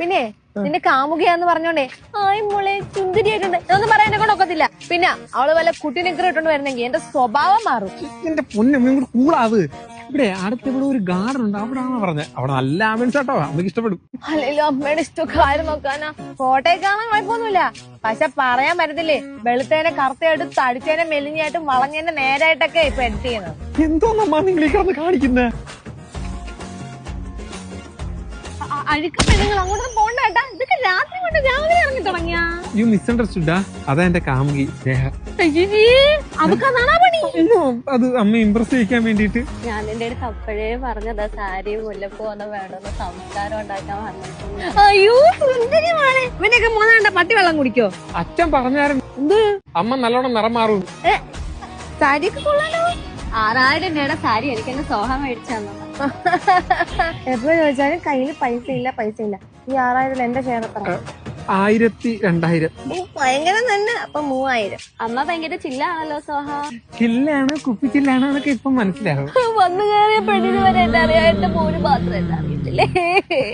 പിന്നെ നിന്റെ കാമുകയാന്ന് പറഞ്ഞോണ്ടേ ആയി മോളെ ചുന്തിരിയായിട്ടുണ്ട് ഇതൊന്നും പറയാൻ എന്നെ കൊണ്ട് ഒക്കത്തില്ല. പിന്നെ അവള് വല്ല കുട്ടിനെക്കറി ഇട്ടോണ്ട് വരുന്നെങ്കിൽ എന്റെ സ്വഭാവം മാറും. എന്റെ പൊന്നെ കൂളാവ്. ഇവിടെ അടുത്ത് ഇവിടെ ഒരു ഗാർഡൻ ഉണ്ട്, അവിടാണ് പറഞ്ഞത്. അവിടെ നല്ല ആംബിയൻസ് കേട്ടോ, നമുക്ക് ഇഷ്ടപ്പെടും. അല്ലല്ലോ അമ്മയുടെ ഇഷ്ടമൊക്കെ ആരും നോക്കാനാ. ഫോട്ടോയിൽ കാണാൻ കുഴപ്പമൊന്നുമില്ല, പക്ഷെ പറയാൻ പറ്റത്തില്ലേ വെളുത്തേനെ കറുത്തയായിട്ടും തടിച്ചേനെ മെലിഞ്ഞായിട്ടും വളഞ്ഞേനെ നേരായിട്ടൊക്കെ ഇപ്പൊ എഡിറ്റ് ചെയ്യുന്നത്. എന്തോന്നമ്മ നിങ്ങൾ ഈ കിടന്ന് കാണിക്കുന്നേ? അഴുക്ക പെണ്ണുങ്ങൾ അങ്ങോട്ടൊന്നും പോണ്ടേട്ടാ. ഇതൊക്കെ രാത്രി കൊണ്ട് രാവിലെ ഇറങ്ങി തുടങ്ങിയാ. യു മിസ്അണ്ടർസ്റ്റുഡാ. അതാ എന്റെ കാമുകി സ്നേഹ. അവക്കതാണാ പണി. അത് അമ്മ ഇംപ്രസ് ചെയ്യിക്കാൻ വേണ്ടിട്ട്. ഞാൻ നിന്റെ അടുത്ത് അപ്പോഴേ പറഞ്ഞതാ സാരി മുല്ലപ്പൂ ഒന്നും വേണമെന്ന് സംസ്കാരം ഉണ്ടാക്കാൻ വന്നിട്ടുണ്ട്. അയ്യോ സുന്ദരിമാണ്. ഇവനൊക്കെ മോനാണ്ട പട്ടി വെള്ളം കുടിക്കോ? അച്ഛൻ പറഞ്ഞായിരുന്നു എന്ത് അമ്മ നല്ലോണം നിറം മാറും. സാരിയൊക്കെ കൊള്ളാലോ. 6000 രൂപയുടെ സാരി എനിക്ക് എന്നെ സോഹ മേടിച്ചു തന്നു. എപ്പോ ചോദിച്ചാലും കയ്യിൽ പൈസ ഇല്ല. ഈ 6000 എന്റെ ഷെയർ എത്ര? 1000 2000. ഭയങ്കര തന്നെ. അപ്പൊ 3000. അമ്മ ഭയങ്കര ചില്ലാണല്ലോ സോഹ. ചില്ലാണ് കുപ്പിച്ചില്ലാണ് എന്നൊക്കെ ഇപ്പൊ മനസ്സിലാവും. വന്നു കയറിയ പെണ്ണിന് വരെ എന്നെ അറിയാത്ത പോലും മാത്രം എന്നെ അറിയത്തില്ലേ.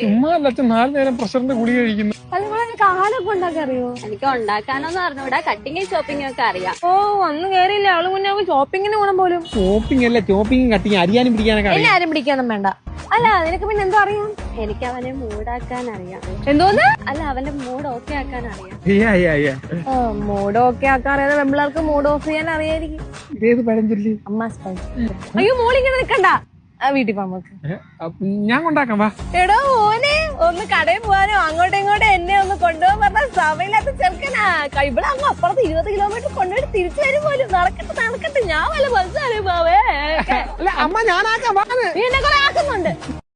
ചുമ്മാ അല്ല അച്ഛൻ 4 നേരം പ്രഷറിന്റെ ഗുളിക കഴിക്കുന്നു. കാലൊക്കെ ഉണ്ടാക്കി അറിയോ? എനിക്ക് ഉണ്ടാക്കാനൊന്നും അറിഞ്ഞൂടാ, കട്ടിങ്ങും ഷോപ്പിങ്ങും ഒക്കെ അറിയാം. ഓ വന്നു കയറിയില്ല അവള് മുന്നേ ഷോപ്പിങ്ങിന് പോണം പോലും. ഷോപ്പിംഗ് അല്ല ചോപ്പിംഗ് കട്ടിങ് അരിയാനും പിടിക്കാനൊക്കെ എന്നെ ആരും പിടിക്കാനും വേണ്ട. അല്ല നിനക്ക് പിന്നെ എന്തോ അറിയാം? എനിക്ക് അവനെ മൂടാക്കാൻ അറിയാം. എന്തോന്ന്? അല്ല അവന്റെ മൂഡ് ഓക്കെ ആക്കാൻ അറിയാം. മൂഡ് ഓക്കെ ആക്കാൻ അറിയാതെ പെമ്പിള്ളേർക്ക് മൂഡ് ഓഫ് ചെയ്യാൻ അറിയായിരിക്കും. ഇതേത് പഴഞ്ചൊല്ലി? അമ്മ അയ്യോ മോളിങ്ങനെ നിക്കണ്ട, വീട്ടിൽ പോവാൻ. ഞാൻ കൊണ്ടാക്കാം വാ. എടോ ഓനെ ഒന്ന് കടയിൽ പോവാനോ അങ്ങോട്ടും ഇങ്ങോട്ടും എന്നെ ഒന്ന് കൊണ്ടുപോകാൻ പറഞ്ഞ സമയമില്ലാത്ത ചെറുക്കനാ. ഇവിടെ അങ്ങ് അപ്പുറത്ത് 20 കിലോമീറ്റർ കൊണ്ടുപോയിട്ട് തിരിച്ചു വരും പോലും. നടക്കട്ടെ ഞാൻ വല്ല ബസ്സാണ് പോവേ. അമ്മ ഞാനാക്കാം. നീ എന്നെ കുറെ ആക്കുന്നുണ്ട്.